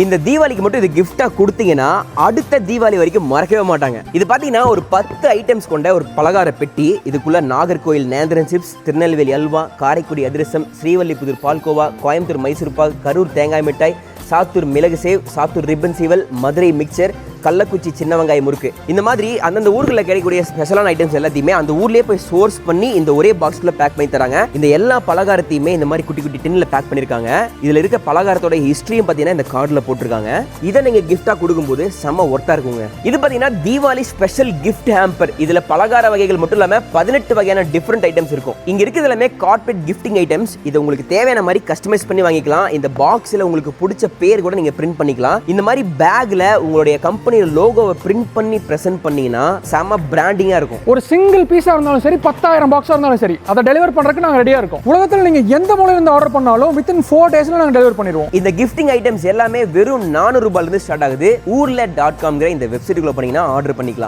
இந்த தீபாவளிக்கு மட்டும் இது கிஃப்டா கொடுத்தீங்கன்னா அடுத்த தீபாவளி வரைக்கும் மறக்கவே மாட்டாங்க. இது பாத்தீங்கன்னா ஒரு 10 ஐட்டம்ஸ் கொண்ட ஒரு பலகார பெட்டி. இதுக்குள்ள நாகர்கோயில் நேந்திரன் சிப்ஸ், திருநெல்வேலி அல்வா, காரைக்குடி அதிரசம், ஸ்ரீவல்லிபுதூர் பால்கோவா, கோயம்புத்தூர் மைசூர் பாக், கரூர் தேங்காய் மிட்டாய், சாத்தூர் மிளகு சேவ், சாத்தூர் ரிப்பன் சீவல், மதுரை மிக்சர், கள்ளக்குச்சி சின்ன வெங்காய முறுக்கு, இந்த மாதிரி அந்தந்த ஊர்களில் கிடைக்கக்கூடிய ஸ்பெஷலான ஐட்டம்ஸ் எல்லாத்தையுமே அந்த ஊர்லேயே போய் சோர்ஸ் பண்ணி இந்த ஒரே பாக்ஸ்ல பேக் பண்ணி தராங்க. இந்த எல்லா பலகாரத்தையுமே இந்த மாதிரி குட்டி குட்டி டின்ல பேக் பண்ணிருக்காங்க. இதுல இருக்க பலகாரத்தோட ஹிஸ்டரியும் பார்த்தீங்கன்னா இந்த கார்டில் போட்டிருக்காங்க. இதை நீங்க கிஃப்டா கொடுக்கும்போது செம்ம ஒர்த்தா இருக்குங்க. இது பார்த்தீங்கன்னா தீபாவளி ஸ்பெஷல் கிஃப்ட் ஹேம்பர். இதுல பலகார வகைகள் மட்டும் இல்லாம 18 வகையான டிஃப்ரெண்ட் ஐட்டம்ஸ் இருக்கும். இங்க இருக்கிறது எல்லாமே கார்பரேட் கிஃப்டிங் ஐட்டம்ஸ். இதை உங்களுக்கு தேவையான மாதிரி கஸ்டமைஸ் பண்ணி வாங்கிக்கலாம். இந்த பாக்ஸ்ல உங்களுக்கு பிடிச்ச பேர் கூட நீங்க பிரிண்ட் பண்ணிக்கலாம். இந்த மாதிரி பேக்ல உங்களுடைய கம்பெனி லோகோவை பிரிண்ட் பண்ணி பிரசன்ட் பண்ணீங்கன்னா செம பிராண்டிங்கா இருக்கும். ஒரு சிங்கிள் பீஸா இருந்தாலும் சரி, 10,000 பாக்ஸா இருந்தாலும் சரி, அதை டெலிவர் பண்றதுக்கு நாங்க ரெடியா இருக்கோம். உலகத்துல நீங்க எந்த மூலையில இருந்து ஆர்டர் பண்ணாலும் வித்தின் 4 டேஸ்ல நாங்க டெலிவர் பண்ணிடுவோம். இந்த கிஃப்டிங் ஐட்டம்ஸ் எல்லாமே வெறும் 400 ரூபாயில இருந்து ஸ்டார்ட் ஆகுது. ஊர்ல.com இந்த வெப்சைட்டுக்குள்ள போனீங்கன்னா ஆர்டர் பண்ணிக்கலாம்.